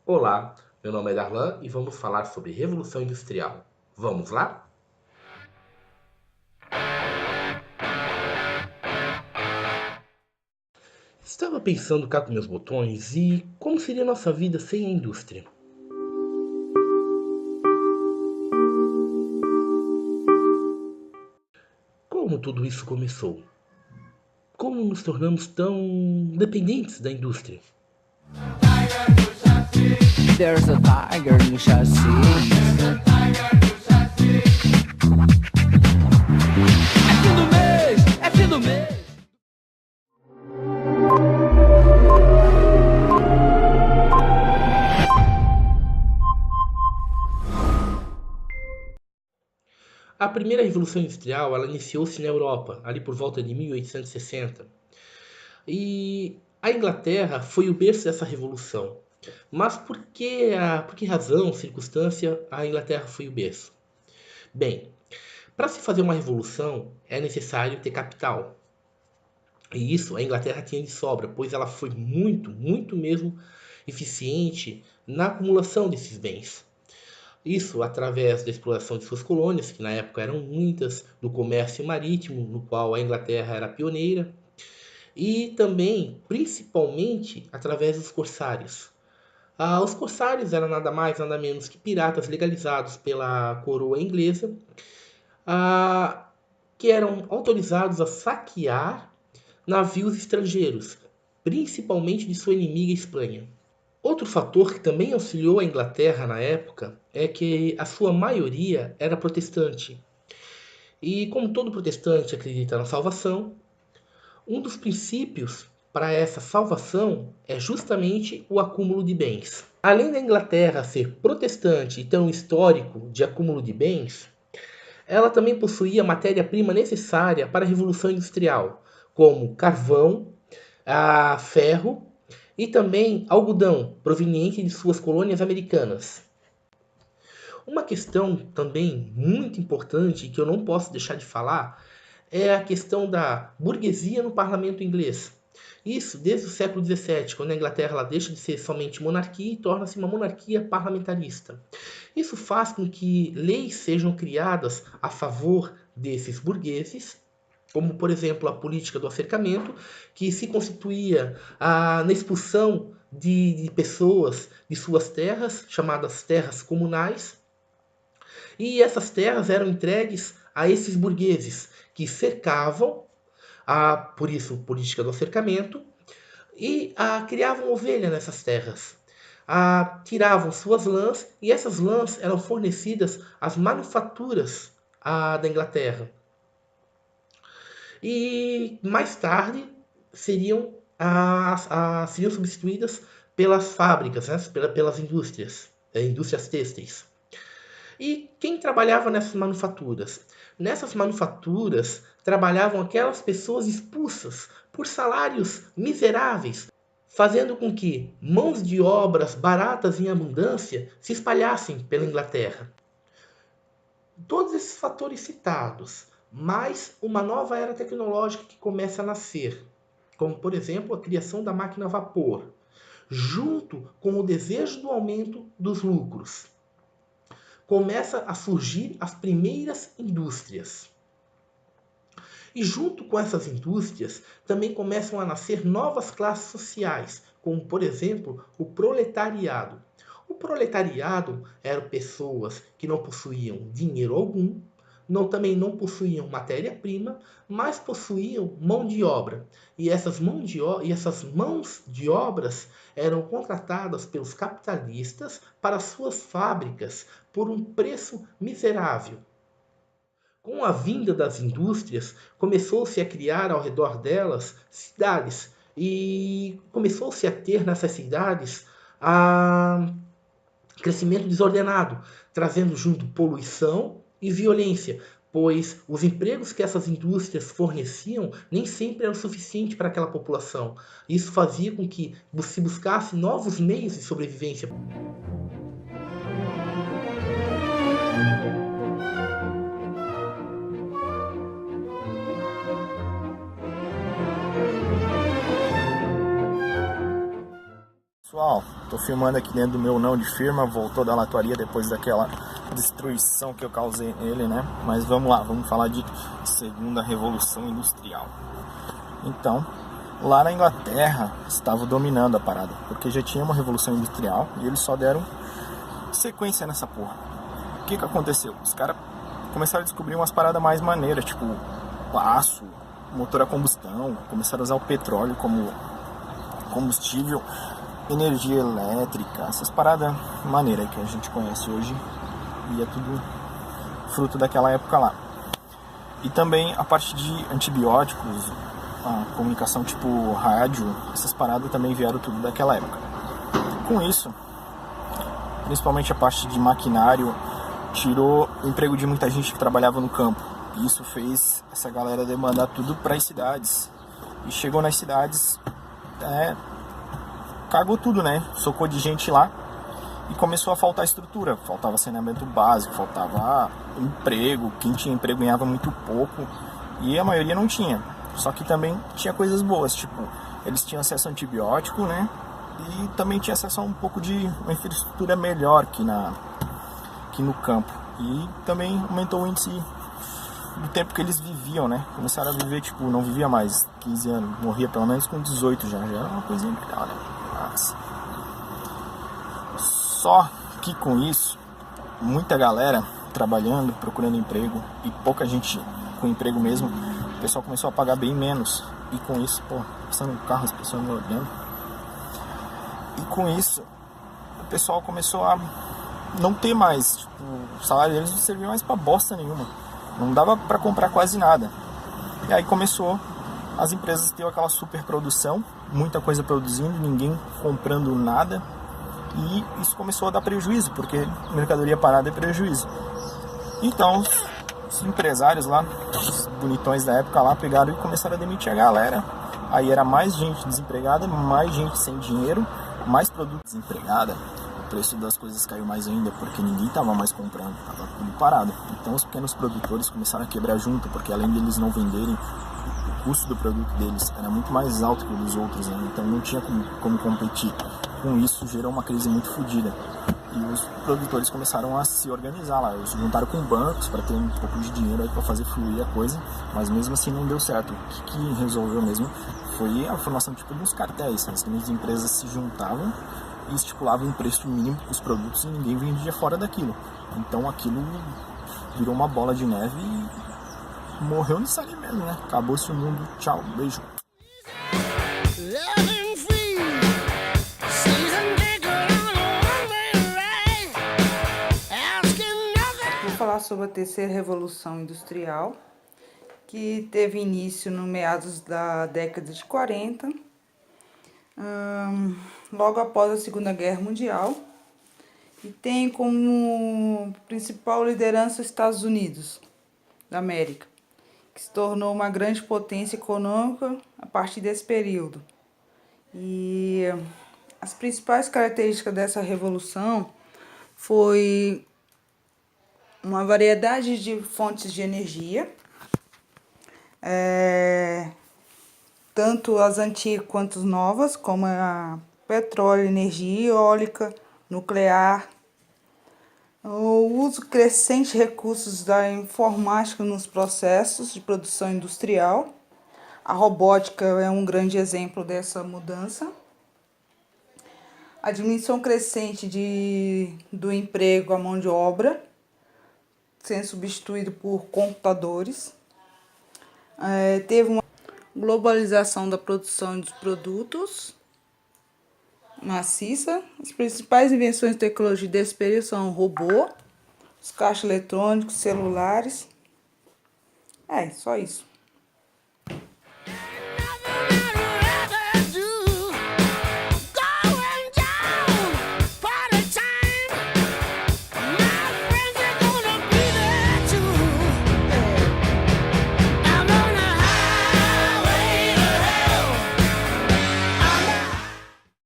Olá, meu nome é Darlan e vamos falar sobre Revolução Industrial. Vamos lá? Estava pensando cá com meus botões e como seria nossa vida sem a indústria? Como tudo isso começou? Como nos tornamos tão dependentes da indústria? There's a tiger no chassi. É fim do mês! É fim do mês! A primeira Revolução Industrial, ela iniciou-se na Europa, ali por volta de 1860. E a Inglaterra foi o berço dessa revolução. Mas por que razão, circunstância, a Inglaterra foi o berço? Bem, para se fazer uma revolução é necessário ter capital. E isso a Inglaterra tinha de sobra, pois ela foi muito mesmo eficiente na acumulação desses bens. Isso através da exploração de suas colônias, que na época eram muitas, do comércio marítimo, no qual a Inglaterra era pioneira, e também, principalmente, através dos corsários. Os corsários eram nada mais, nada menos que piratas legalizados pela coroa inglesa, ah, que eram autorizados a saquear navios estrangeiros, principalmente de sua inimiga Espanha. Outro fator que também auxiliou a Inglaterra na época é que a sua maioria era protestante. E como todo protestante acredita na salvação, um dos princípios para essa salvação é justamente o acúmulo de bens. Além da Inglaterra ser protestante e ter um histórico de acúmulo de bens, ela também possuía a matéria-prima necessária para a Revolução Industrial, como carvão, ferro e também algodão, proveniente de suas colônias americanas. Uma questão também muito importante que eu não posso deixar de falar é a questão da burguesia no parlamento inglês. Isso desde o século XVII, quando a Inglaterra ela deixa de ser somente monarquia e torna-se uma monarquia parlamentarista. Isso faz com que leis sejam criadas a favor desses burgueses, como por exemplo a política do acercamento, que se constituía na expulsão de pessoas de suas terras, chamadas terras comunais, e essas terras eram entregues a esses burgueses que cercavam, por isso política do acercamento, e criavam ovelha nessas terras. Tiravam suas lãs e essas lãs eram fornecidas às manufaturas da Inglaterra. E mais tarde seriam substituídas pelas fábricas, né, pelas indústrias, indústrias têxteis. E quem trabalhava nessas manufaturas? Nessas manufaturas trabalhavam aquelas pessoas expulsas por salários miseráveis, fazendo com que mãos de obras baratas em abundância se espalhassem pela Inglaterra. Todos esses fatores citados, mais uma nova era tecnológica que começa a nascer, como por exemplo a criação da máquina a vapor, junto com o desejo do aumento dos lucros, começa a surgir as primeiras indústrias. E junto com essas indústrias também começam a nascer novas classes sociais, como por exemplo o proletariado. O proletariado eram pessoas que não possuíam dinheiro algum, também não possuíam matéria-prima, mas possuíam mão de obra. E essas mãos de obras eram contratadas pelos capitalistas para suas fábricas por um preço miserável. Com a vinda das indústrias, começou-se a criar ao redor delas cidades e começou-se a ter nessas cidades crescimento desordenado, trazendo junto poluição e violência, pois os empregos que essas indústrias forneciam nem sempre eram suficientes para aquela população. Isso fazia com que se buscasse novos meios de sobrevivência. Pessoal, Tô filmando aqui dentro do meu não de firma, voltou da latoaria depois daquela destruição que eu causei nele, né? Mas vamos lá, vamos falar de segunda revolução industrial. Então, lá na Inglaterra estava dominando a parada, porque já tinha uma revolução industrial e eles só deram sequência nessa porra. O que aconteceu? Os caras começaram a descobrir umas paradas mais maneiras, tipo aço, motor a combustão, começaram a usar o petróleo como combustível, energia elétrica, essas paradas maneiras que a gente conhece hoje, e é tudo fruto daquela época lá. E também a parte de antibióticos, a comunicação tipo rádio, essas paradas também vieram tudo daquela época. Com isso, principalmente a parte de maquinário, tirou o emprego de muita gente que trabalhava no campo. E isso fez essa galera demandar tudo para as cidades. E chegou nas cidades, cagou tudo, né? Socou de gente lá e começou a faltar estrutura. Faltava saneamento básico, faltava emprego. Quem tinha emprego ganhava muito pouco e a maioria não tinha. Só que também tinha coisas boas, tipo, eles tinham acesso a antibiótico, né? E também tinha acesso a um pouco de uma infraestrutura melhor que no campo. E também aumentou o índice do tempo que eles viviam, né? Começaram a viver, tipo, não vivia mais 15 anos, morria pelo menos com 18 já era uma coisinha legal, né? Mas... Só que com isso, muita galera trabalhando, procurando emprego e pouca gente com emprego mesmo, o pessoal começou a pagar bem menos. E com isso, passando no carro, as pessoas me olhando. E com isso, o pessoal começou a não ter mais, tipo, o salário deles não servia mais pra bosta nenhuma. Não dava pra comprar quase nada. E aí começou as empresas ter aquela super produção, muita coisa produzindo, ninguém comprando nada. E isso começou a dar prejuízo, porque mercadoria parada é prejuízo. Então, os empresários lá, os bonitões da época lá, pegaram e começaram a demitir a galera. Aí era mais gente desempregada, mais gente sem dinheiro, mais produto desempregada. O preço das coisas caiu mais ainda, porque ninguém estava mais comprando, estava tudo parado. Então os pequenos produtores começaram a quebrar junto, porque além deles não venderem, o custo do produto deles era muito mais alto que o dos outros, né? Então não tinha como competir. Com isso gerou uma crise muito fodida. E os produtores começaram a se organizar lá. Eles se juntaram com bancos para ter um pouco de dinheiro aí para fazer fluir a coisa, mas mesmo assim não deu certo. O que resolveu mesmo foi a formação tipo de uns cartéis. As grandes empresas se juntavam e estipulavam um preço mínimo para os produtos e ninguém vendia fora daquilo. Então aquilo virou uma bola de neve e morreu nisso ali mesmo, né? Acabou-se o mundo. Tchau, beijo. Vou falar sobre a terceira revolução industrial, que teve início no meados da década de 40, logo após a Segunda Guerra Mundial, e tem como principal liderança os Estados Unidos da América, que se tornou uma grande potência econômica a partir desse período. E as principais características dessa revolução foi uma variedade de fontes de energia, tanto as antigas quanto as novas, como a petróleo, energia eólica, nuclear, o uso crescente de recursos da informática nos processos de produção industrial. A robótica é um grande exemplo dessa mudança. A diminuição crescente do emprego à mão de obra, sendo substituído por computadores. Teve uma globalização da produção de produtos maciça. As principais invenções de tecnologia desse período são o robô, os caixas eletrônicos, celulares. Só isso.